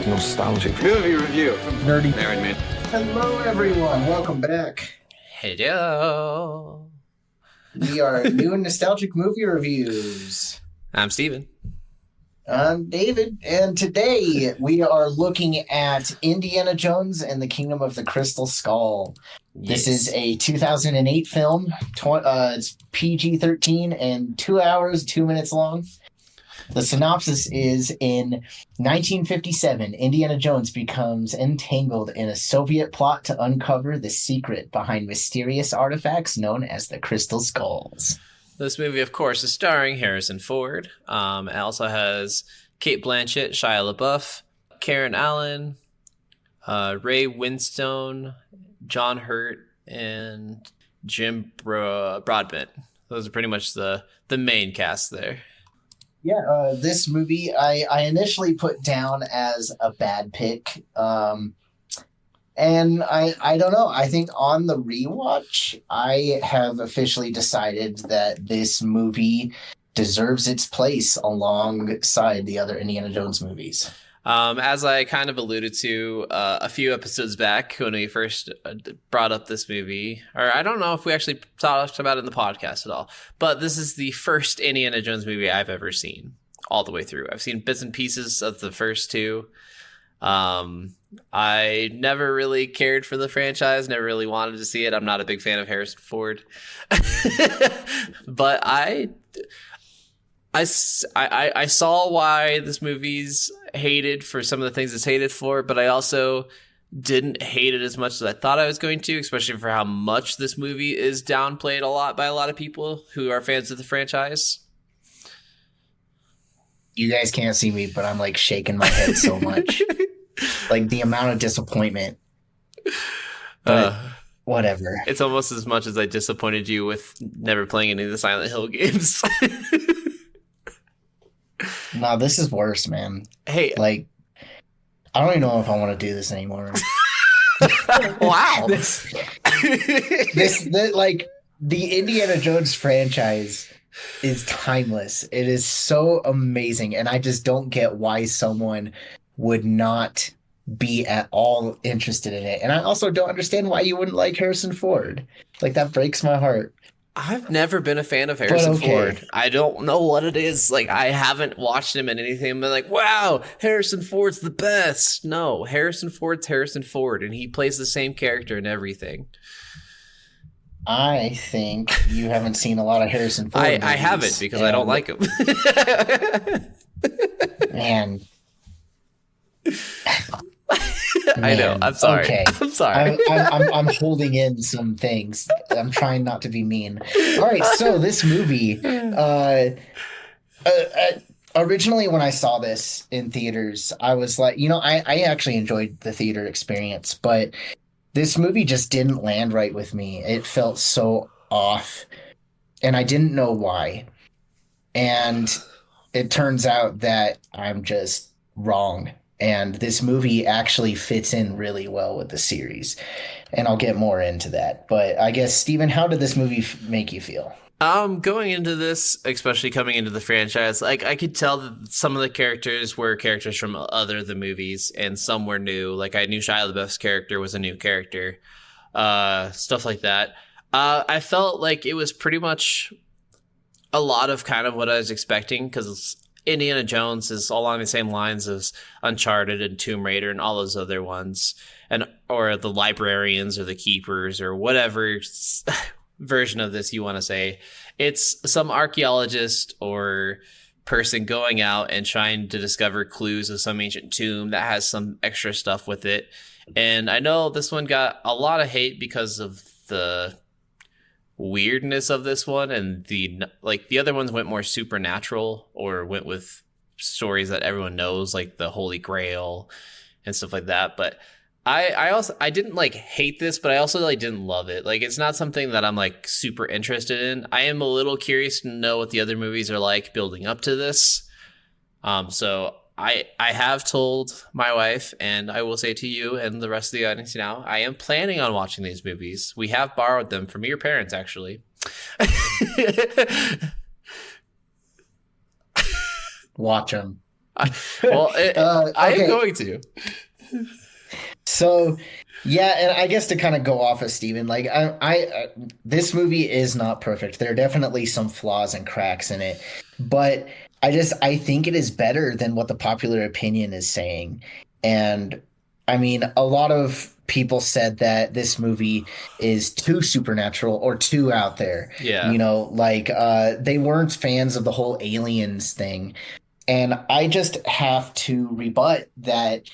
like nostalgic movie review. Nerdy Married man. Hello, everyone. Welcome back. Hello. We are new and nostalgic movie reviews. I'm Steven. I'm David, and today we are looking at Indiana Jones and the Kingdom of the Crystal Skull. This is a 2008 film. It's PG-13 and 2 hours, 2 minutes long. The synopsis is, in 1957, Indiana Jones becomes entangled in a Soviet plot to uncover the secret behind mysterious artifacts known as the Crystal Skulls. This movie, of course, is starring Harrison Ford. It also has Cate Blanchett, Shia LaBeouf, Karen Allen, Ray Winstone, John Hurt, and Jim Broadbent. Those are pretty much the main cast there. Yeah, this movie I initially put down as a bad pick. And I don't know. I think on the rewatch, I have officially decided that this movie deserves its place alongside the other Indiana Jones movies. As I kind of alluded to a few episodes back when we first brought up this movie, or I don't know if we actually talked about it in the podcast at all, but this is the first Indiana Jones movie I've ever seen all the way through. I've seen bits and pieces of the first two. I never really cared for the franchise, never really wanted to see it. I'm not a big fan of Harrison Ford. But I saw why this movie's hated for some of the things it's hated for, but I also didn't hate it as much as I thought I was going to, especially for how much this movie is downplayed a lot by a lot of people who are fans of the franchise. You guys can't see me, but I'm like shaking my head so much. Like the amount of disappointment. But whatever. It's almost as much as I disappointed you with never playing any of the Silent Hill games. No, this is worse, man. Hey, like, I don't even know if I want to do this anymore. Wow. Like, the Indiana Jones franchise is timeless. It is so amazing, and I just don't get why someone would not be at all interested in it. And I also don't understand why you wouldn't like Harrison Ford. Like, that breaks my heart. I've never been a fan of Harrison Ford. I don't know what it is. Like, I haven't watched him in anything and been like, wow, Harrison Ford's the best. No, Harrison Ford's Harrison Ford, and he plays the same character in everything. I think you haven't seen a lot of Harrison Ford movies. I haven't, because I don't like him. Man. I know. I'm sorry. Okay. I'm sorry. I'm holding in some things. I'm trying not to be mean. All right. So this movie, originally when I saw this in theaters, I was like, I actually enjoyed the theater experience, but this movie just didn't land right with me. It felt so off, and I didn't know why. And it turns out that I'm just wrong. And this movie actually fits in really well with the series. And I'll get more into that. But I guess, Steven, how did this movie make you feel? Going into this, especially coming into the franchise, like I could tell that some of the characters were characters from the movies, and some were new. Like I knew Shia LaBeouf's character was a new character, stuff like that. I felt like it was pretty much a lot of kind of what I was expecting, because Indiana Jones is along the same lines as Uncharted and Tomb Raider and all those other ones, or the librarians or the keepers or whatever version of this you want to say. It's some archaeologist or person going out and trying to discover clues of some ancient tomb that has some extra stuff with it. And I know this one got a lot of hate because of the weirdness of this one, and the other ones went more supernatural or went with stories that everyone knows, like the Holy Grail and stuff like that. But I didn't like hate this, but I also like didn't love it. Like, it's not something that I'm like super interested in. I am a little curious to know what the other movies are like building up to this. So I have told my wife, and I will say to you and the rest of the audience now, I am planning on watching these movies. We have borrowed them from your parents, actually. Watch them. I am going to. So, yeah, and I guess to kind of go off of Steven, like this movie is not perfect. There are definitely some flaws and cracks in it, but I think it is better than what the popular opinion is saying. And I mean, a lot of people said that this movie is too supernatural or too out there. Yeah. You know, like they weren't fans of the whole aliens thing. And I just have to rebut that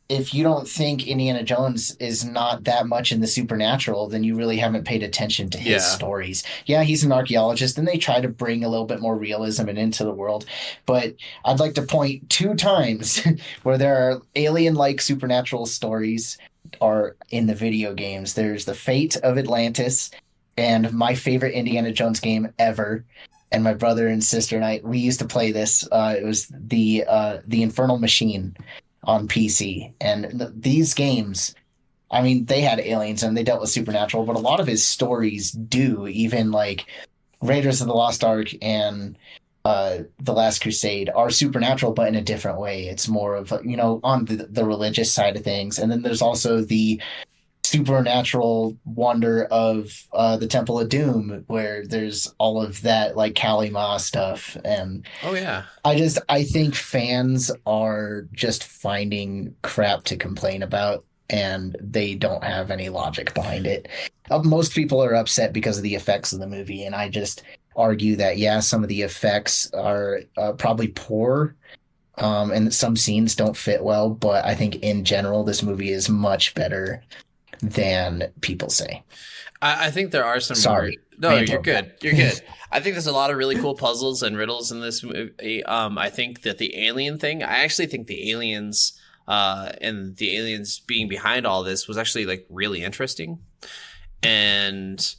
if you don't think Indiana Jones is not that much in the supernatural, then you really haven't paid attention to his stories. Yeah, he's an archaeologist, and they try to bring a little bit more realism into the world. But I'd like to point two times where there are alien-like supernatural stories are in the video games. There's The Fate of Atlantis, and my favorite Indiana Jones game ever. And my brother and sister and we used to play this. It was the Infernal Machine on PC. And these games, I mean, they had aliens and they dealt with supernatural, but a lot of his stories do, even like Raiders of the Lost Ark and The Last Crusade are supernatural, but in a different way. It's more of, you know, on the religious side of things. And then there's also the supernatural wonder of the Temple of Doom, where there's all of that like Kali Ma stuff. And oh yeah, I think fans are just finding crap to complain about, and they don't have any logic behind it. Most people are upset because of the effects of the movie, and I just argue that yeah, some of the effects are probably poor. And some scenes don't fit well, but I think in general this movie is much better than people say. I think there are some. Sorry. No, you're good. You're good. I think there's a lot of really cool puzzles and riddles in this movie. I think that the alien thing, I actually think the aliens and the aliens being behind all this was actually like really interesting. And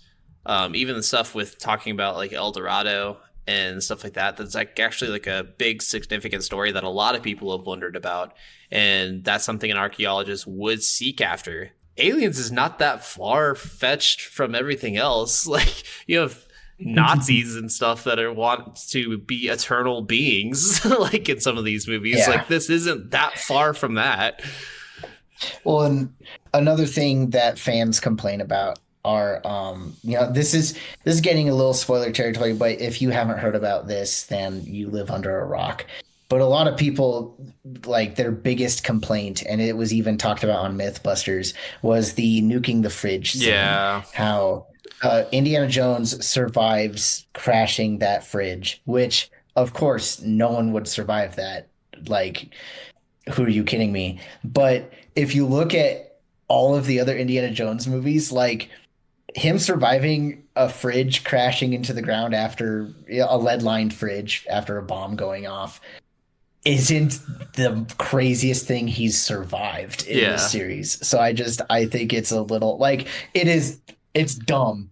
even the stuff with talking about like El Dorado and stuff like that, that's like actually like a big significant story that a lot of people have wondered about. And that's something an archaeologist would seek after. Aliens is not that far fetched from everything else. Like you have Nazis and stuff that want to be eternal beings, like in some of these movies. Yeah. Like this isn't that far from that. Well, and another thing that fans complain about are, you know, this is getting a little spoiler territory, but if you haven't heard about this, then you live under a rock. But a lot of people, like their biggest complaint, and it was even talked about on Mythbusters, was the nuking the fridge scene. Yeah. How Indiana Jones survives crashing that fridge, which, of course, no one would survive that. Like, who are you kidding me? But if you look at all of the other Indiana Jones movies, like him surviving a fridge crashing into the ground after a lead-lined fridge after a bomb going off isn't the craziest thing he's survived in this series. So I think it's a little like it's dumb.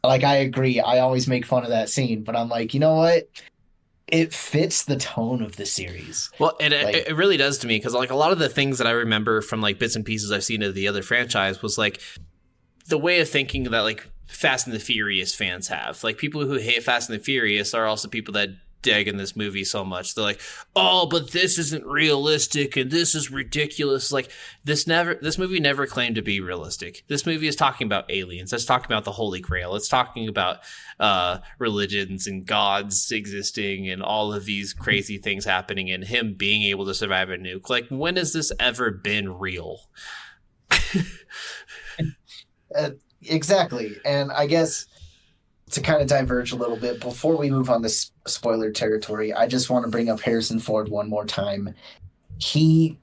Like I agree. I always make fun of that scene, but I'm like, you know what? It fits the tone of the series. Well, and it really does to me, because like a lot of the things that I remember from like bits and pieces I've seen of the other franchise was like the way of thinking that like Fast and the Furious fans have. Like people who hate Fast and the Furious are also people that dig in this movie so much. They're like, oh, but this isn't realistic and this is ridiculous. Like this movie never claimed to be realistic. This movie is talking about aliens. It's talking about the Holy Grail. It's talking about religions and gods existing and all of these crazy things happening and him being able to survive a nuke. Like, when has this ever been real? Exactly. And I guess to kind of diverge a little bit, before we move on to spoiler territory, I just want to bring up Harrison Ford one more time. He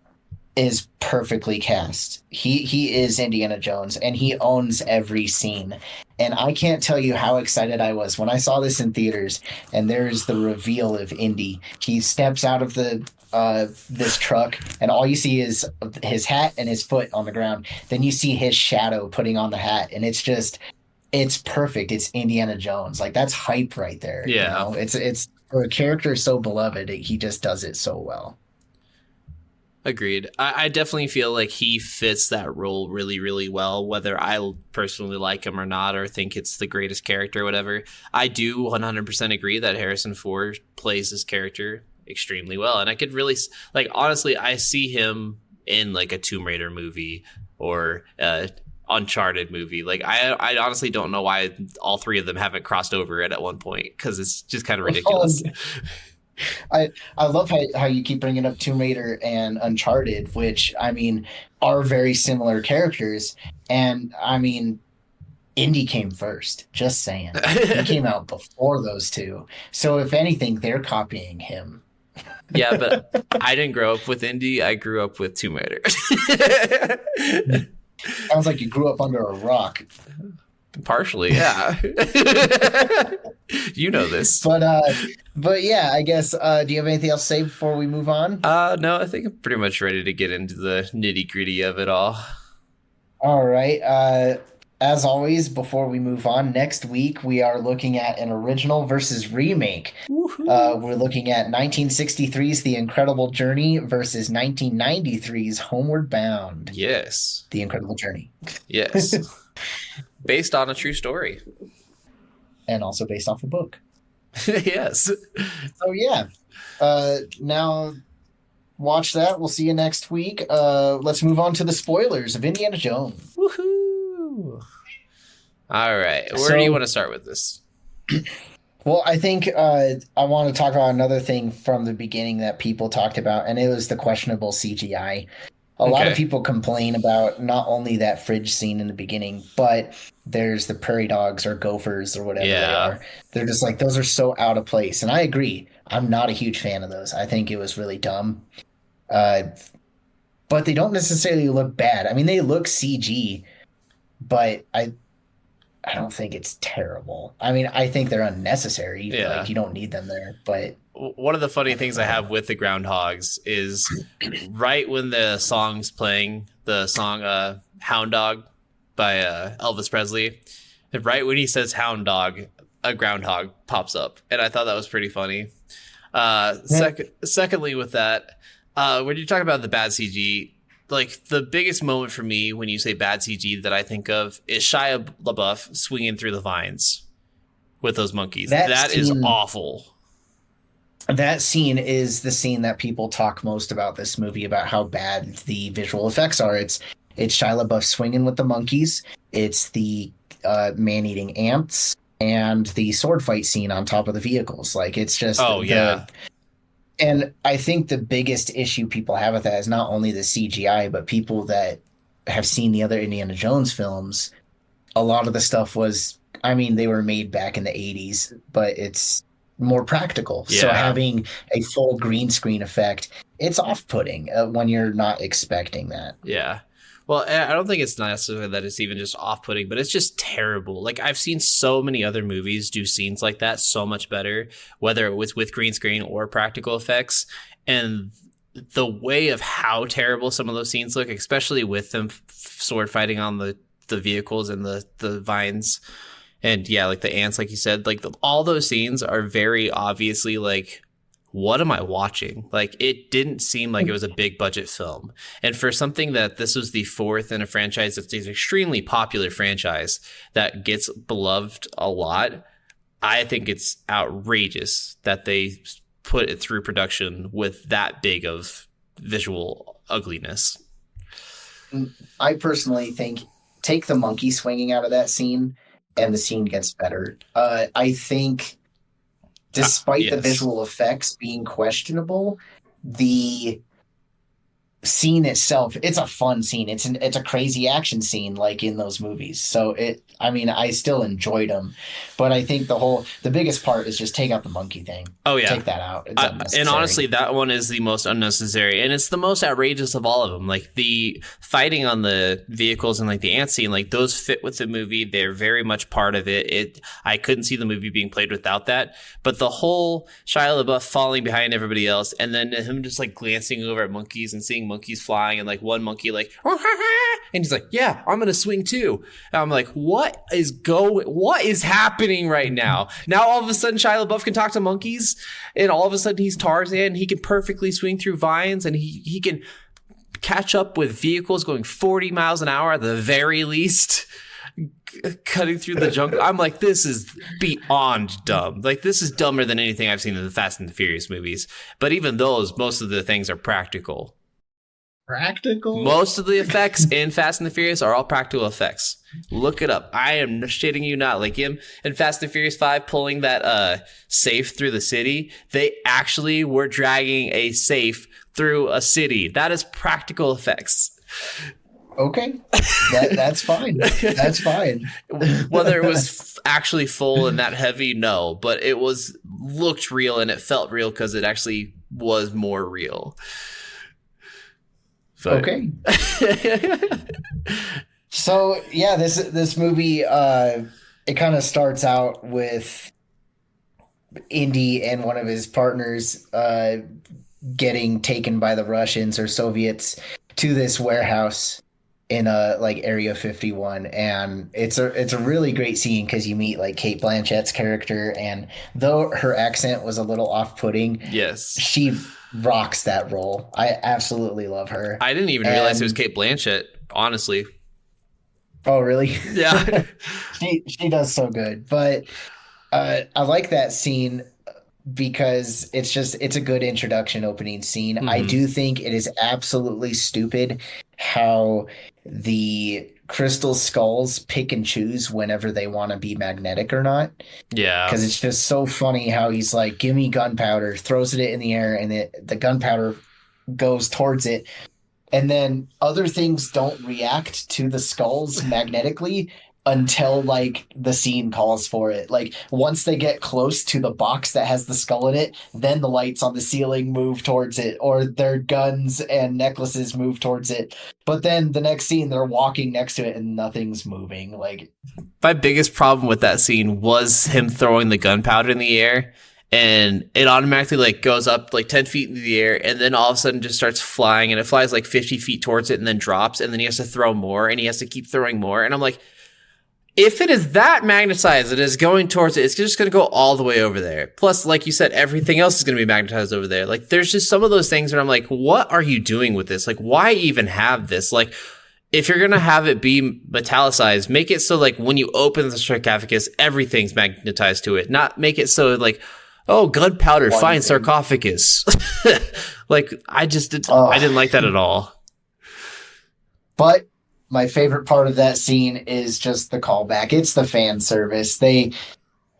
is perfectly cast. He is Indiana Jones, and he owns every scene. And I can't tell you how excited I was when I saw this in theaters, and there's the reveal of Indy. He steps out of this truck, and all you see is his hat and his foot on the ground. Then you see his shadow putting on the hat, and it's perfect. It's Indiana Jones. Like, that's hype right there. Yeah. You know? It's for a character so beloved, he just does it so well. Agreed. I definitely feel like he fits that role really, really well, whether I personally like him or not, or think it's the greatest character or whatever. I do 100% agree that Harrison Ford plays this character extremely well. And I could really, like, honestly, I see him in like a Tomb Raider movie or Uncharted movie. Like, I honestly don't know why all three of them haven't crossed over at one point, because it's just kind of ridiculous. I love how you keep bringing up Tomb Raider and Uncharted, which, I mean, are very similar characters. And I mean, Indy came first, just saying. He came out before those two. So if anything, they're copying him. Yeah, but I didn't grow up with Indy. I grew up with Tomb Raider. Sounds like you grew up under a rock. Partially, yeah. You know this. But yeah, I guess, do you have anything else to say before we move on? No, I think I'm pretty much ready to get into the nitty-gritty of it all. All right. As always, before we move on, next week we are looking at an original versus remake. We're looking at 1963's The Incredible Journey versus 1993's Homeward Bound. Yes. The Incredible Journey. Yes. Based on a true story. And also based off a book. Yes. So yeah. Now watch that. We'll see you next week. Let's move on to the spoilers of Indiana Jones. Woohoo! All right. Where do you want to start with this? Well, I think I want to talk about another thing from the beginning that people talked about, and it was the questionable CGI. A lot of people complain about not only that fridge scene in the beginning, but there's the prairie dogs or gophers or whatever they are. They're just like, those are so out of place. And I agree. I'm not a huge fan of those. I think it was really dumb. But they don't necessarily look bad. I mean, they look CG, but I don't think it's terrible. I mean, I think they're unnecessary. Yeah. Like, you don't need them there. But one of the funny things I have with the groundhogs is right when the song's playing, the song Hound Dog by Elvis Presley, right when he says hound dog, a groundhog pops up. And I thought that was pretty funny. Secondly, with that, when you talk about the bad CG, like, the biggest moment for me when you say bad CG that I think of is Shia LaBeouf swinging through the vines with those monkeys. That is awful. That scene is the scene that people talk most about this movie, about how bad the visual effects are. It's Shia LaBeouf swinging with the monkeys. It's the man-eating ants and the sword fight scene on top of the vehicles. Like, it's just... And I think the biggest issue people have with that is not only the CGI, but people that have seen the other Indiana Jones films. A lot of the stuff was, I mean, they were made back in the 80s, but it's more practical. Yeah. So having a full green screen effect, it's off-putting when you're not expecting that. Yeah. Well, I don't think it's necessarily that it's even just off-putting, but it's just terrible. Like, I've seen so many other movies do scenes like that so much better, whether it was with green screen or practical effects. And the way of how terrible some of those scenes look, especially with them sword fighting on the vehicles and the vines. And yeah, like the ants, like you said, like all those scenes are very obviously like, what am I watching? Like, it didn't seem like it was a big budget film. And for something that this was the fourth in a franchise that's an extremely popular franchise that gets beloved a lot, I think it's outrageous that they put it through production with that big of visual ugliness. I personally think take the monkey swinging out of that scene and the scene gets better. I think... Despite the visual effects being questionable, the scene itself, it's a fun scene. It's a crazy action scene like in those movies. So I still enjoyed them, but I think the biggest part is just take out the monkey thing. Oh yeah. Take that out. It's unnecessary. And honestly, that one is the most unnecessary, and it's the most outrageous of all of them. Like the fighting on the vehicles and like the ant scene, like those fit with the movie. They're very much part of it. I couldn't see the movie being played without that, but the whole Shia LaBeouf falling behind everybody else and then him just like glancing over at monkeys and seeing monkeys flying and like one monkey like and he's like, yeah, I'm gonna swing too. And I'm like, what is happening right now? Now all of a sudden Shia LaBeouf can talk to monkeys, and all of a sudden he's Tarzan. He can perfectly swing through vines, and he can catch up with vehicles going 40 miles an hour at the very least. cutting through the jungle. I'm like, this is beyond dumb. Like, this is dumber than anything I've seen in the Fast and the Furious movies. But even those, most of the things are practical. Practical? Most of the effects in Fast and the Furious are all practical effects. Look it up. I am shitting you not. Like him in Fast and Furious 5 pulling that safe through the city. They actually were dragging a safe through a city. That is practical effects. Okay, that's fine. That's fine. Whether it was actually full and that heavy, no, but it looked real and it felt real because it actually was more real. But. Okay. So yeah, this movie it kind of starts out with Indy and one of his partners getting taken by the Russians or Soviets to this warehouse in like Area 51, and it's a really great scene because you meet like Cate Blanchett's character, and though her accent was a little off-putting, yes, she rocks that role. I absolutely love her. I didn't even realize it was Cate Blanchett, honestly. Oh, really? Yeah. she does so good. But I like that scene because it's a good introduction opening scene. Mm-hmm. I do think it is absolutely stupid how the crystal skulls pick and choose whenever they want to be magnetic or not. Yeah. Because it's just so funny how he's like, give me gunpowder, throws it in the air, and the gunpowder goes towards it. And then other things don't react to the skulls magnetically until like the scene calls for it. Like once they get close to the box that has the skull in it, then the lights on the ceiling move towards it, or their guns and necklaces move towards it. But then the next scene, they're walking next to it and nothing's moving. Like, my biggest problem with that scene was him throwing the gunpowder in the air, and it automatically like goes up like 10 feet into the air, and then all of a sudden just starts flying, and it flies like 50 feet towards it and then drops, and then he has to throw more, and he has to keep throwing more. And I'm like, if it is that magnetized, it is going towards it, it's just going to go all the way over there. Plus, like you said, everything else is going to be magnetized over there. Like, there's just some of those things where I'm like, what are you doing with this? Like, why even have this? Like, if you're going to have it be metallicized, make it so, like, when you open the sarcophagus, everything's magnetized to it. Not make it so, like, oh, gunpowder, fine, sarcophagus. Like, I didn't like that at all. But my favorite part of that scene is just the callback. It's the fan service.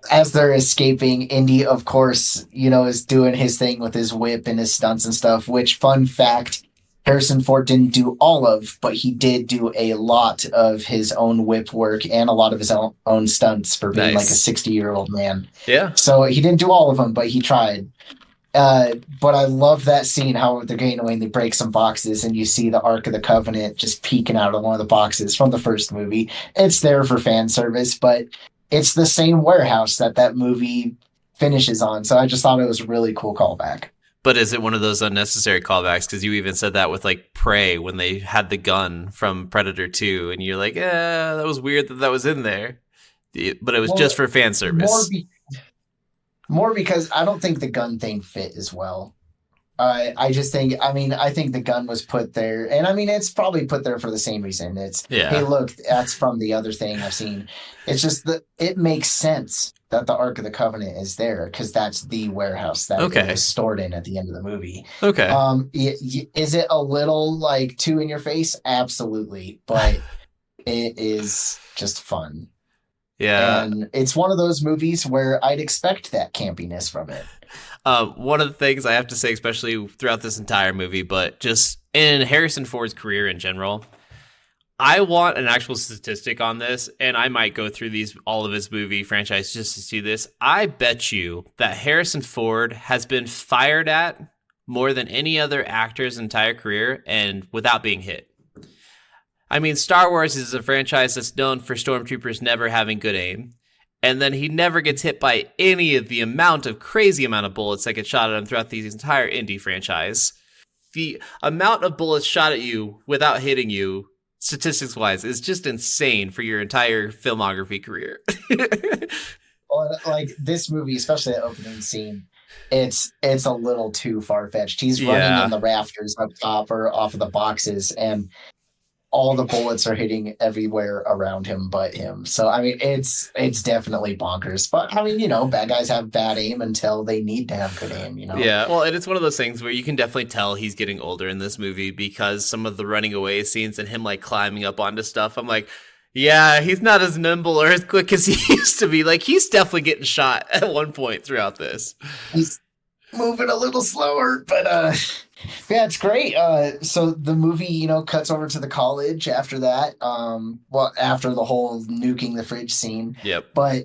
As they're escaping, Indy, of course, is doing his thing with his whip and his stunts and stuff, which, fun fact, Harrison Ford didn't do all of, but he did do a lot of his own whip work and a lot of his own stunts for being like a 60-year-old man. Yeah. So he didn't do all of them, but he tried. But I love that scene, how they're getting away and they break some boxes and you see the Ark of the Covenant just peeking out of one of the boxes from the first movie. It's there for fan service, but it's the same warehouse that movie finishes on. So I just thought it was a really cool callback. But is it one of those unnecessary callbacks? Because you even said that with like Prey when they had the gun from Predator 2, and you're like, that was weird that was in there. But it was just for fan service. More because I don't think the gun thing fit as well. I think the gun was put there, and I mean, it's probably put there for the same reason. Hey, look, that's from the other thing I've seen. It's just that it makes sense that the Ark of the Covenant is there because that's the warehouse that it was stored in at the end of the movie. Okay. Is it a little like too in your face? Absolutely, but it is just fun. Yeah. And it's one of those movies where I'd expect that campiness from it. One of the things I have to say, especially throughout this entire movie, but just in Harrison Ford's career in general, I want an actual statistic on this, and I might go through all of his movie franchise just to see this. I bet you that Harrison Ford has been fired at more than any other actor's entire career, and without being hit. I mean, Star Wars is a franchise that's known for stormtroopers never having good aim. And then he never gets hit by any of the crazy amount of bullets that get shot at him throughout the entire Indy franchise. The amount of bullets shot at you without hitting you, statistics-wise, is just insane for your entire filmography career. Well, like this movie, especially the opening scene, it's a little too far-fetched. He's running in the rafters up top or off of the boxes, and all the bullets are hitting everywhere around him but him. So I mean, it's definitely bonkers. But I mean, bad guys have bad aim until they need to have good aim. Yeah, well, and it's one of those things where you can definitely tell he's getting older in this movie because some of the running away scenes and him like climbing up onto stuff, I'm like, yeah, he's not as nimble or as quick as he used to be. Like, he's definitely getting shot at one point throughout this. He's moving a little slower, but yeah, it's great. So the movie, cuts over to the college after that. Well, after the whole nuking the fridge scene. Yep. But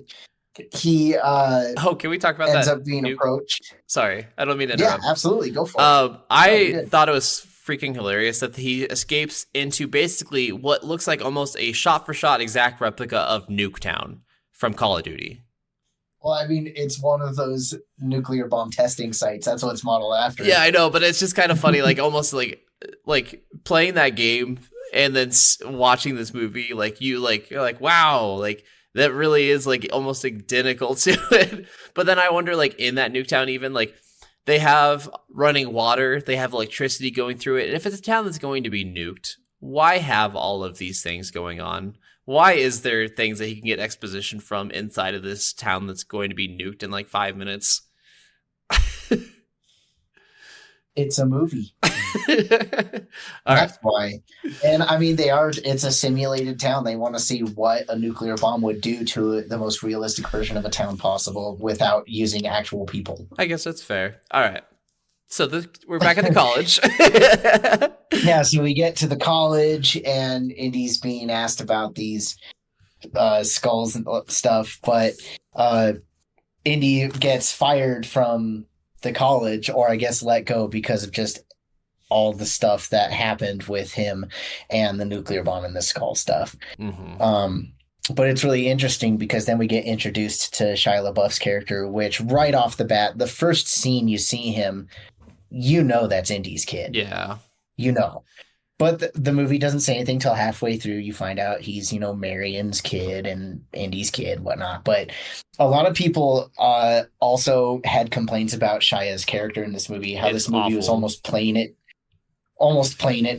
he can we talk about ends that? up being approached. Sorry, I don't mean to interrupt. Yeah, absolutely. Go for it. I thought it was freaking hilarious that he escapes into basically what looks like almost a shot-for-shot exact replica of Nuketown from Call of Duty. Well, I mean, it's one of those nuclear bomb testing sites. That's what it's modeled after. Yeah, I know, but it's just kind of funny, like almost like playing that game and then watching this movie. Like you're like, wow, like that really is like almost identical to it. But then I wonder, like in that Nuketown, even like they have running water, they have electricity going through it. And if it's a town that's going to be nuked, why have all of these things going on? Why is there things that he can get exposition from inside of this town that's going to be nuked in like 5 minutes? It's a movie. All That's why. And I mean, it's a simulated town. They want to see what a nuclear bomb would do to the most realistic version of a town possible without using actual people. I guess that's fair. All right. So we're back at the college. Yeah, so we get to the college and Indy's being asked about these skulls and stuff, but Indy gets fired from the college, or I guess let go because of just all the stuff that happened with him and the nuclear bomb and the skull stuff. Mm-hmm. But it's really interesting because then we get introduced to Shia LaBeouf's character, which right off the bat, the first scene you see him, that's Indy's kid. Yeah. But the movie doesn't say anything till halfway through. You find out he's, Marion's kid and Indy's kid, whatnot. But a lot of people also had complaints about Shia's character in this movie, how this movie was almost playing it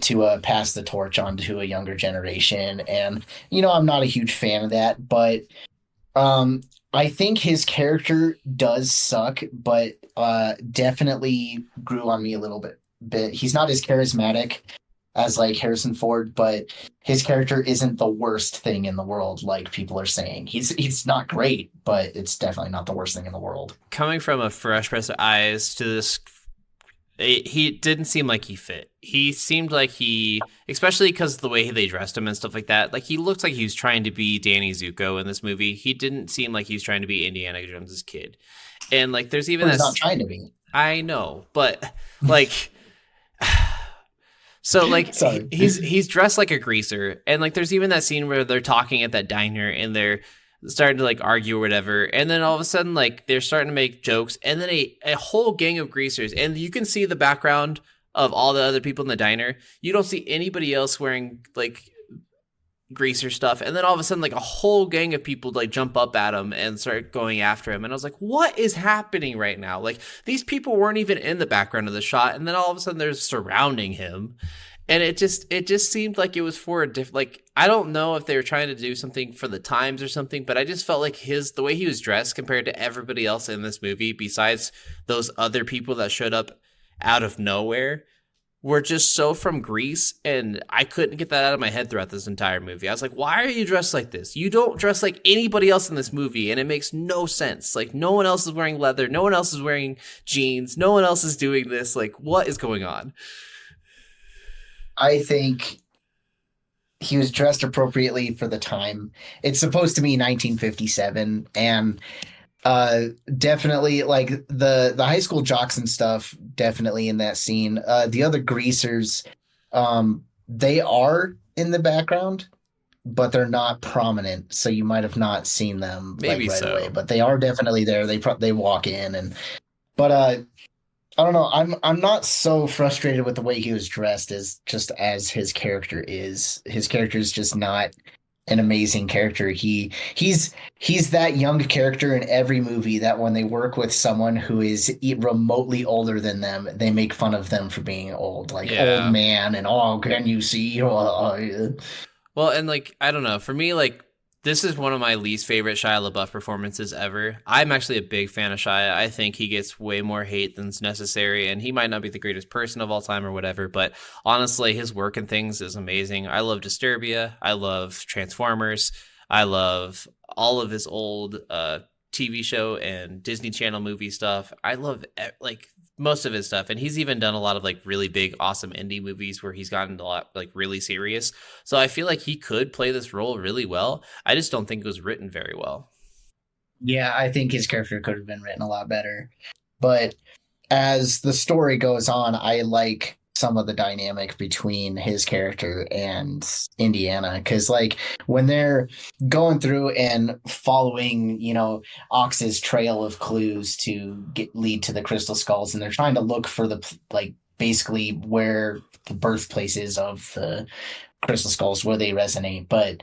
to pass the torch on to a younger generation. And, I'm not a huge fan of that, but I think his character does suck, but definitely grew on me a little bit. He's not as charismatic as like Harrison Ford, but his character isn't the worst thing in the world, like people are saying. He's not great, but it's definitely not the worst thing in the world. Coming from a fresh pair of eyes to this, he didn't seem like he fit. He seemed like especially because of the way they dressed him and stuff like that, like he looked like he was trying to be Danny Zuko in this movie. He didn't seem like he was trying to be Indiana Jones's kid. And like there's even he's not trying to be. I know, but like so like he's dressed like a greaser, and like there's even that scene where they're talking at that diner and they're starting to like argue or whatever, and then all of a sudden like they're starting to make jokes, and then a whole gang of greasers, and you can see the background of all the other people in the diner. You don't see anybody else wearing like greaser stuff, and then all of a sudden like a whole gang of people like jump up at him and start going after him, and I was like, what is happening right now? Like these people weren't even in the background of the shot, and then all of a sudden they're surrounding him, and it just seemed like it was for a different, like I don't know if they were trying to do something for the times or something, but I just felt like the way he was dressed compared to everybody else in this movie besides those other people that showed up out of nowhere were just so from Greece, and I couldn't get that out of my head throughout this entire movie. I was like, why are you dressed like this? You don't dress like anybody else in this movie, and it makes no sense. Like, no one else is wearing leather. No one else is wearing jeans. No one else is doing this. Like, what is going on? I think he was dressed appropriately for the time. It's supposed to be 1957, and definitely like the high school jocks and stuff definitely in that scene. The other greasers, they are in the background, but they're not prominent, so you might have not seen them maybe right so away, but they are definitely there. They walk in, but I don't know, I'm not so frustrated with the way he was dressed as his character is. His character is just not an amazing character. He's that young character in every movie that when they work with someone who is remotely older than them, they make fun of them for being old, like old Yeah. man and oh, can you see? Well, and like I don't know, for me, like this is one of my least favorite Shia LaBeouf performances ever. I'm actually a big fan of Shia. I think he gets way more hate than's necessary, and he might not be the greatest person of all time or whatever, but honestly, his work and things is amazing. I love Disturbia. I love Transformers. I love all of his old TV show and Disney Channel movie stuff. I love like most of his stuff, and he's even done a lot of like really big, awesome indie movies where he's gotten a lot like really serious. So I feel like he could play this role really well. I just don't think it was written very well. Yeah, I think his character could have been written a lot better. But as the story goes on, I like some of the dynamic between his character and Indiana. Because, like, when they're going through and following, Ox's trail of clues to lead to the crystal skulls, and they're trying to look for like, basically where the birthplaces of the crystal skulls, where they resonate. But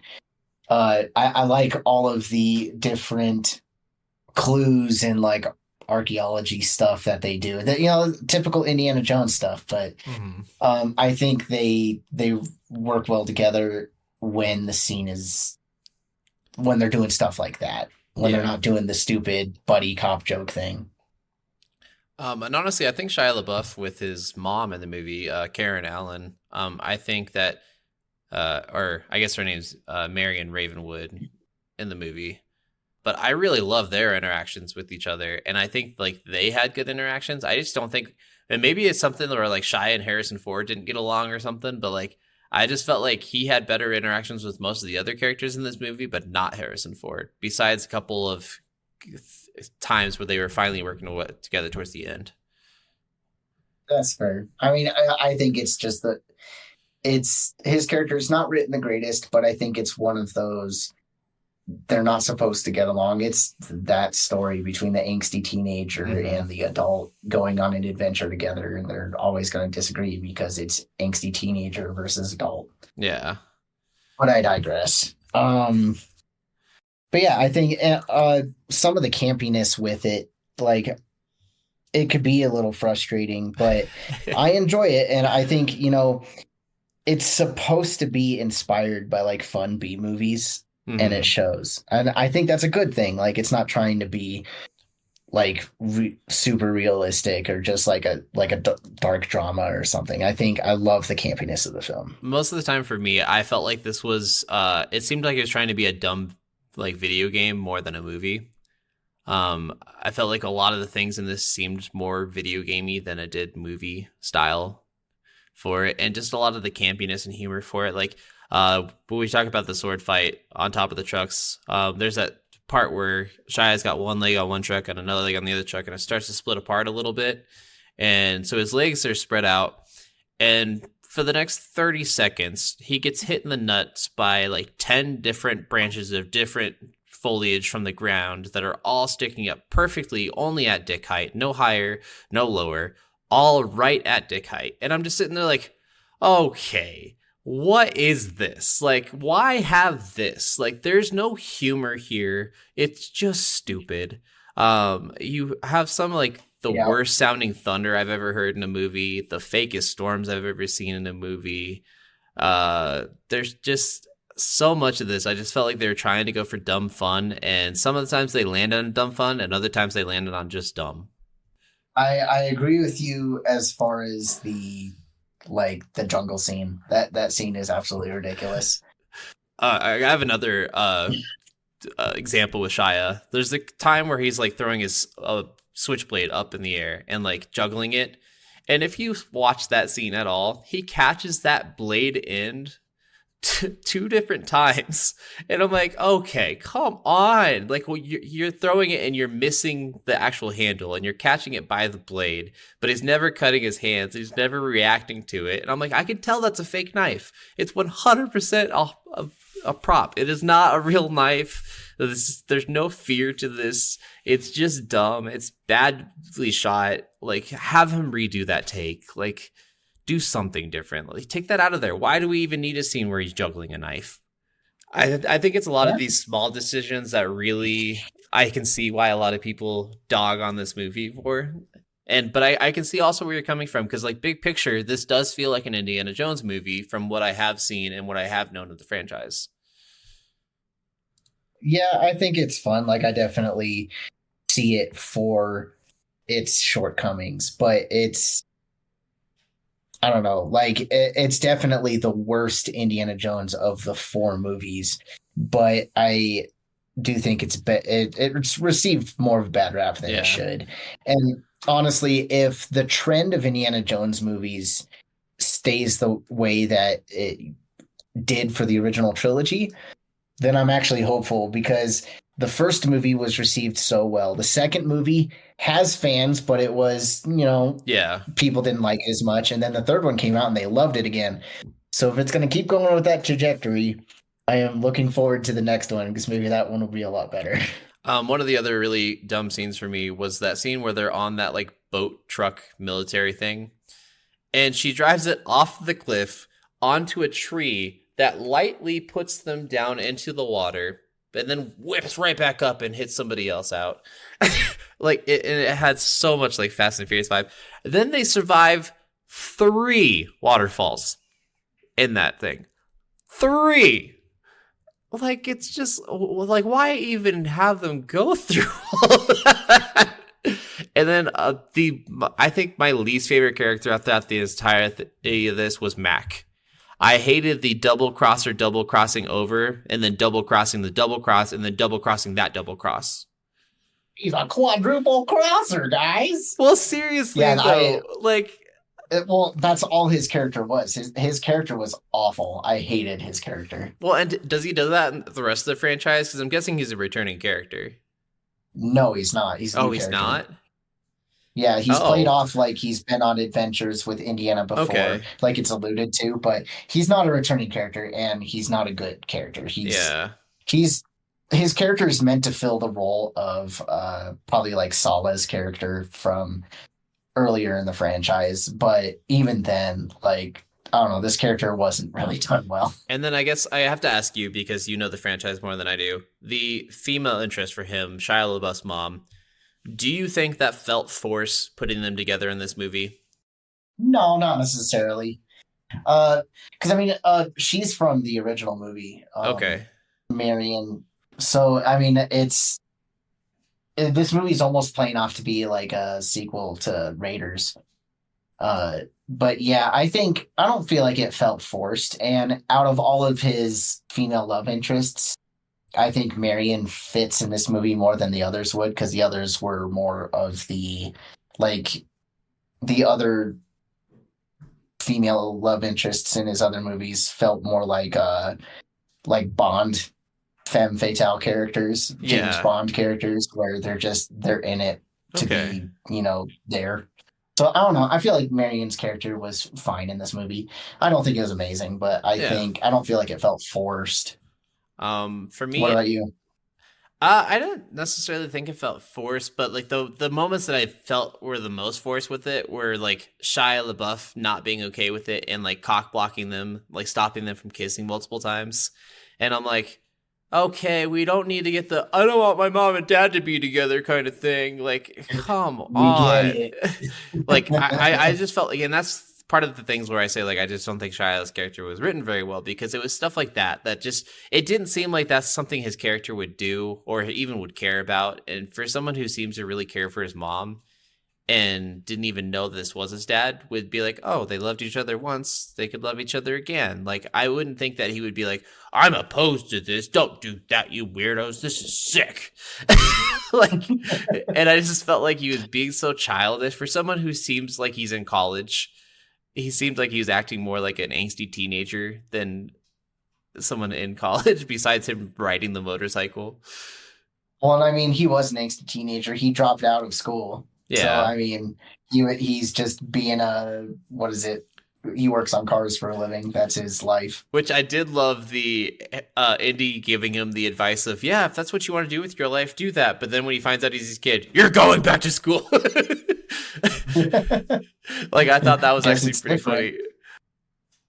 I like all of the different clues and like archaeology stuff that they do. That typical Indiana Jones stuff, but I think they work well together when when they're doing stuff like that. When they're not doing the stupid buddy cop joke thing. And honestly, I think Shia LaBeouf with his mom in the movie, Karen Allen, I think that, or I guess her name's Marion Ravenwood in the movie. But I really love their interactions with each other, and I think like they had good interactions. I just don't think, and maybe it's something where like Shia and Harrison Ford didn't get along or something. But like I just felt like he had better interactions with most of the other characters in this movie, but not Harrison Ford. Besides a couple of times where they were finally working together towards the end. That's fair. I mean, I think it's just that it's his character is not written the greatest, but I think it's one of those. They're not supposed to get along. It's that story between the angsty teenager and the adult going on an adventure together, and they're always going to disagree because it's angsty teenager versus adult. Yeah. But I digress. But yeah, I think some of the campiness with it, like, it could be a little frustrating, but I enjoy it. And I think, it's supposed to be inspired by like fun B movies. And it shows, and I think that's a good thing. Like, it's not trying to be like super realistic or just like a dark drama or something. I think I love the campiness of the film. Most of the time for me, I felt like this was it seemed like it was trying to be a dumb like video game more than a movie. I felt like a lot of the things in this seemed more video gamey than it did movie style for it, and just a lot of the campiness and humor for it. Like when we talk about the sword fight on top of the trucks, there's that part where Shia's got one leg on one truck and another leg on the other truck, and it starts to split apart a little bit. And so his legs are spread out, and for the next 30 seconds, he gets hit in the nuts by like 10 different branches of different foliage from the ground that are all sticking up perfectly only at dick height, no higher, no lower, all right at dick height. And I'm just sitting there like, okay, what is this? Like, why have this? Like, there's no humor here. It's just stupid. You have some like the worst sounding thunder I've ever heard in a movie, the fakest storms I've ever seen in a movie. There's just so much of this. I just felt like they were trying to go for dumb fun, and some of the times they landed on dumb fun, and other times they landed on just dumb. I agree with you as far as the jungle scene. That scene is absolutely ridiculous. I have another example with Shia. There's a time where he's like throwing his switchblade up in the air and like juggling it, and if you watch that scene at all, he catches that blade end two different times, and I'm like, okay, come on. Like, well, you're throwing it and you're missing the actual handle and you're catching it by the blade, but he's never cutting his hands, he's never reacting to it, and I'm like, I can tell that's a fake knife. It's 100% a prop. It is not a real knife. There's no fear to this. It's just dumb. It's badly shot. Like, have him redo that take. Like, do something different. Like, take that out of there. Why do we even need a scene where he's juggling a knife? I think it's a lot of these small decisions that really I can see why a lot of people dog on this movie for. But I can see also where you're coming from, because like big picture, this does feel like an Indiana Jones movie from what I have seen and what I have known of the franchise. Yeah, I think it's fun. Like, I definitely see it for its shortcomings, but I don't know, like it's definitely the worst Indiana Jones of the four movies, but I do think it's received more of a bad rap than it should. And honestly, if the trend of Indiana Jones movies stays the way that it did for the original trilogy, then I'm actually hopeful, because the first movie was received so well. The second movie has fans, but it was, people didn't like it as much. And then the third one came out and they loved it again. So if it's going to keep going with that trajectory, I am looking forward to the next one, because maybe that one will be a lot better. One of the other really dumb scenes for me was that scene where they're on that like boat truck military thing, and she drives it off the cliff onto a tree that lightly puts them down into the water, but then whips right back up and hits somebody else out. Like it had so much like Fast and Furious vibe. Then they survive 3 waterfalls in that thing. 3. Like, it's just like, why even have them go through all that? And then I think my least favorite character throughout the entirety of this was Mac. I hated the double crossing over, and then double crossing the double cross, and then double crossing that double cross. He's a quadruple crosser, guys. Well, seriously, though, well, that's all his character was. His character was awful. I hated his character. Well, and does he do that in the rest of the franchise? Because I'm guessing he's a returning character. No, he's not. He's not? Yeah, he's played off like he's been on adventures with Indiana before, like it's alluded to, but he's not a returning character, and he's not a good character. His character is meant to fill the role of probably like Sala's character from earlier in the franchise, but even then, like, I don't know, this character wasn't really done well. And then I guess I have to ask you, because you know the franchise more than I do, the female interest for him, Shia LaBeouf's mom, do you think that felt forced putting them together in this movie? No, not necessarily. Because I mean, she's from the original movie. Marion. So I mean, this movie's almost playing off to be like a sequel to Raiders. But yeah, I don't feel like it felt forced. And out of all of his female love interests, I think Marion fits in this movie more than the others would, because the others were more of the other female love interests in his other movies felt more like Bond femme fatale characters, James Bond characters, where they're in it to be, there. So I don't know. I feel like Marion's character was fine in this movie. I don't think it was amazing, but I don't feel like it felt forced. For me, what about you? I don't necessarily think it felt forced, but like the moments that I felt were the most forced with it were like Shia LaBeouf not being okay with it and like cock blocking them, like stopping them from kissing multiple times. And I'm like, okay, we don't need to get the I don't want my mom and dad to be together kind of thing. Like, come on. Like, I just felt like, and that's part of the things where I say, like, I just don't think Shia's character was written very well, because it was stuff like that just, it didn't seem like that's something his character would do or even would care about. And for someone who seems to really care for his mom and didn't even know this was his dad, would be like, oh, they loved each other once, they could love each other again. Like, I wouldn't think that he would be like, I'm opposed to this, don't do that, you weirdos, this is sick. Like, and I just felt like he was being so childish for someone who seems like he's in college. He seemed like he was acting more like an angsty teenager than someone in college, besides him riding the motorcycle. Well, I mean, he was an angsty teenager. He dropped out of school. Yeah. So, I mean, he's just being what is it? He works on cars for a living. That's his life. Which I did love the Indy giving him the advice of, yeah, if that's what you want to do with your life, do that. But then when he finds out he's his kid, you're going back to school. Like, I thought that was actually pretty funny.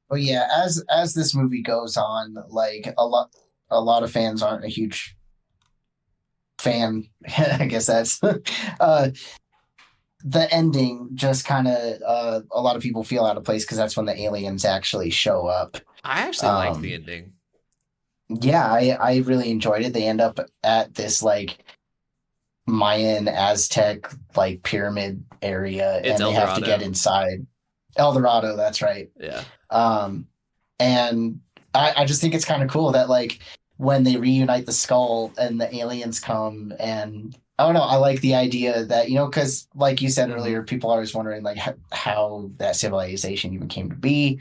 But yeah, as this movie goes on, like a a lot of fans aren't a huge fan. I guess that's the ending just kind of a lot of people feel out of place because that's when the aliens actually show up. I actually liked the ending. Yeah, I really enjoyed it. They end up at this like Mayan Aztec like pyramid area, It's and they have to get inside. El Dorado, that's right. Yeah. And I just think it's kind of cool that like when they reunite the skull and the aliens come, and I don't know, I like the idea that, you know, because like you said earlier, people are always wondering like how that civilization even came to be.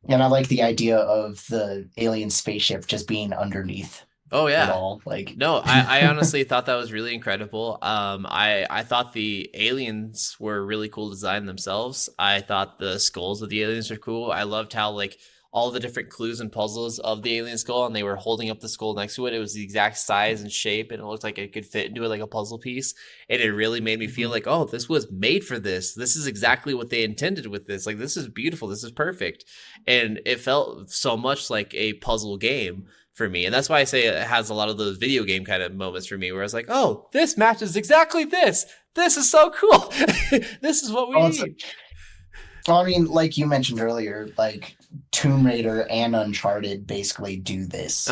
And I like the idea of the alien spaceship just being underneath. Oh yeah. It all. Like no, I honestly thought that was really incredible. I thought the aliens were really cool design themselves. I thought the skulls of the aliens were cool. I loved how like all the different clues and puzzles of the alien skull, and they were holding up the skull next to it. It was the exact size and shape, and it looked like it could fit into it like a puzzle piece. And it really made me feel like, oh, this was made for this. This is exactly what they intended with this. Like, this is beautiful. This is perfect. And it felt so much like a puzzle game for me. And that's why I say it has a lot of those video game kind of moments for me where I was like, oh, this matches exactly this. This is so cool. This is what we need. Well, I mean, like you mentioned earlier, like Tomb Raider and Uncharted basically do this,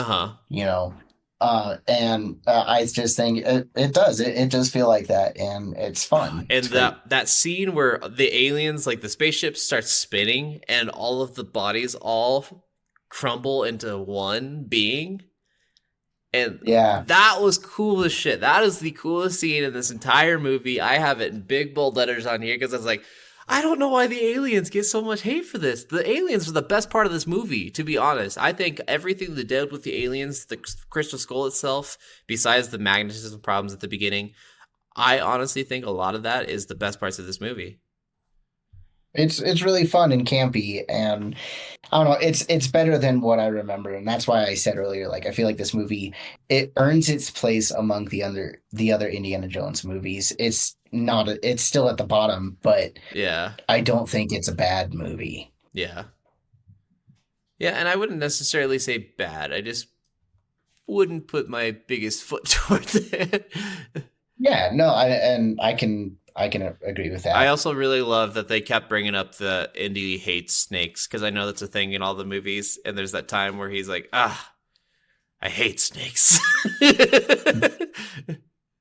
you know, and I just think it does. It does feel like that, and it's fun. And that scene where the aliens, like the spaceship starts spinning and all of the bodies all crumble into one being. And yeah, that was cool as shit. That is the coolest scene in this entire movie. I have it in big bold letters on here because I was like, I don't know why the aliens get so much hate for this. The aliens are the best part of this movie, to be honest. I think everything they did with the aliens, the crystal skull itself, besides the magnetism problems at the beginning, I honestly think a lot of that is the best parts of this movie. It's really fun and campy, and I don't know, it's better than what I remember, and that's why I said earlier, like I feel like this movie, it earns its place among the other Indiana Jones movies. It's still at the bottom, but yeah, I don't think it's a bad movie. Yeah, and I wouldn't necessarily say bad. I just wouldn't put my biggest foot towards it. Yeah, no, I can agree with that. I also really love that they kept bringing up the Indy hates snakes, because I know that's a thing in all the movies. And there's that time where he's like, I hate snakes.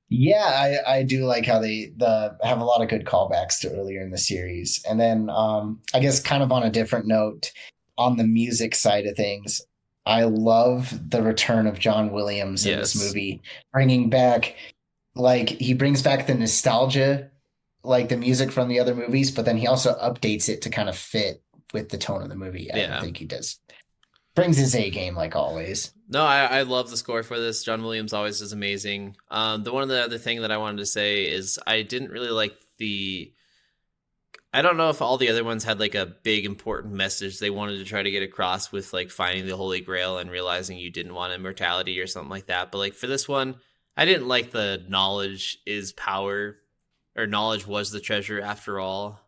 Yeah, I do like how they have a lot of good callbacks to earlier in the series. And then I guess kind of on a different note, on the music side of things, I love the return of John Williams in this movie, bringing back, like, he brings back the nostalgia, like the music from the other movies, but then he also updates it to kind of fit with the tone of the movie. I think he does. Brings his A game like always. No, I love the score for this. John Williams always is amazing. The one of the other thing that I wanted to say is I didn't really like I don't know if all the other ones had like a big important message they wanted to try to get across with like finding the Holy Grail and realizing you didn't want immortality or something like that. But like for this one, I didn't like the knowledge is power, or knowledge was the treasure after all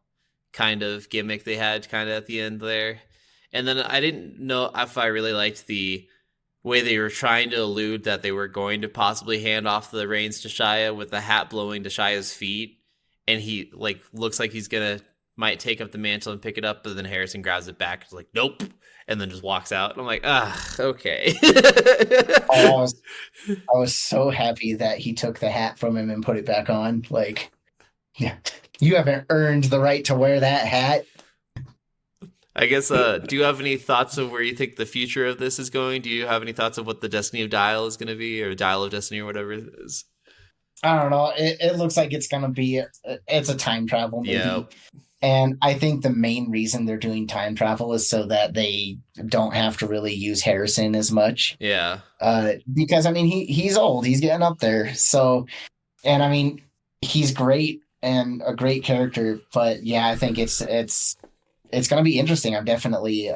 kind of gimmick they had kind of at the end there. And then I didn't know if I really liked the way they were trying to allude that they were going to possibly hand off the reins to Shia with the hat blowing to Shia's feet. And he like looks like he's might take up the mantle and pick it up, but then Harrison grabs it back. It's like, nope. And then just walks out. And I'm like, okay. I was so happy that he took the hat from him and put it back on. Like, yeah, you haven't earned the right to wear that hat. I guess, do you have any thoughts of where you think the future of this is going? Do you have any thoughts of what the Destiny of Dial is going to be, or Dial of Destiny, or whatever it is? I don't know. It looks like it's going to be, it's a time travel movie. Yep. And I think the main reason they're doing time travel is so that they don't have to really use Harrison as much. Yeah. Because, I mean, he's old. He's getting up there. So, and I mean, he's great and a great character. But yeah, I think it's going to be interesting. I'm definitely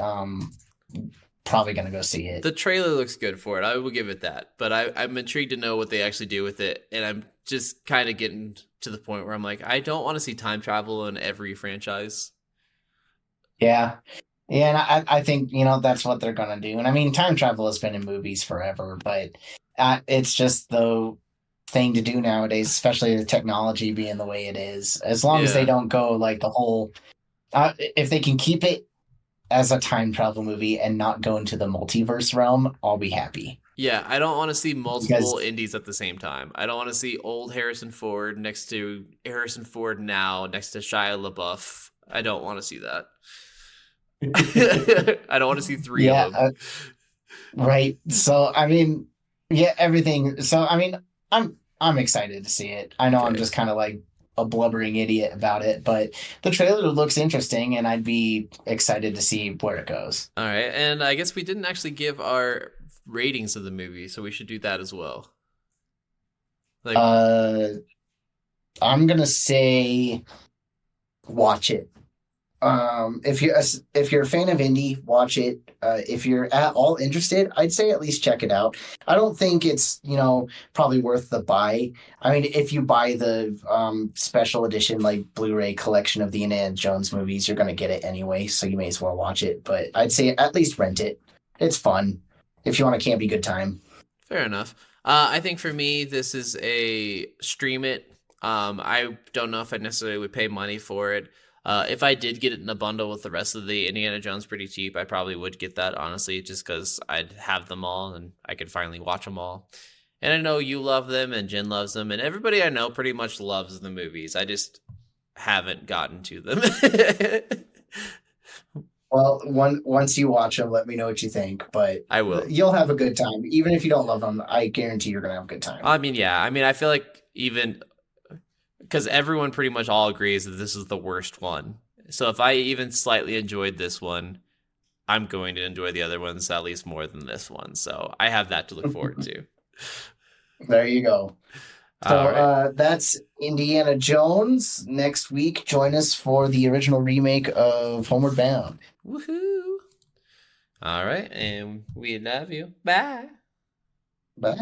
probably going to go see it. The trailer looks good for it. I will give it that. But I'm intrigued to know what they actually do with it. And I'm just kind of getting to the point where I'm like, I don't want to see time travel in every franchise. Yeah. Yeah, and I think, that's what they're gonna do. And I mean, time travel has been in movies forever, but it's just the thing to do nowadays, especially the technology being the way it is. As long as they Yeah. don't go like the whole, if they can keep it as a time travel movie and not go into the multiverse realm, I'll be happy. Yeah, I don't want to see multiple Because indies at the same time. I don't want to see old Harrison Ford next to Harrison Ford now, next to Shia LaBeouf. I don't want to see that. I don't want to see three of yeah, them. right. So I mean, yeah, everything. So I mean, I'm excited to see it. I know I'm Okay. just kind of like a blubbering idiot about it, but the trailer looks interesting, and I'd be excited to see where it goes. All right, and I guess we didn't actually give our ratings of the movie, so we should do that as well. Like, Uh, I'm gonna say watch it. If you're a fan of indie, watch it. If you're at all interested, I'd say at least check it out. I don't think it's probably worth the buy. I mean, if you buy the special edition like Blu-ray collection of the Indiana Jones movies, you're gonna get it anyway, so you may as well watch it. But I'd say at least rent it. It's fun if you want a campy good time. fair enough. I think for me, this is a stream it. I don't know if I necessarily would pay money for it. If I did get it in a bundle with the rest of the Indiana Jones pretty cheap, I probably would get that, honestly, just because I'd have them all and I could finally watch them all. And I know you love them and Jen loves them, and everybody I know pretty much loves the movies. I just haven't gotten to them. Well, once you watch them, let me know what you think. But I will. you'll have a good time, even if you don't love them. I guarantee you're gonna have a good time. I mean, yeah. I mean, I feel like even because everyone pretty much all agrees that this is the worst one. So if I even slightly enjoyed this one, I'm going to enjoy the other ones at least more than this one. So I have that to look forward to. There you go. So All right. that's Indiana Jones. Next week, join us for the original remake of Homeward Bound. Woohoo. All right. And we love you. Bye. Bye.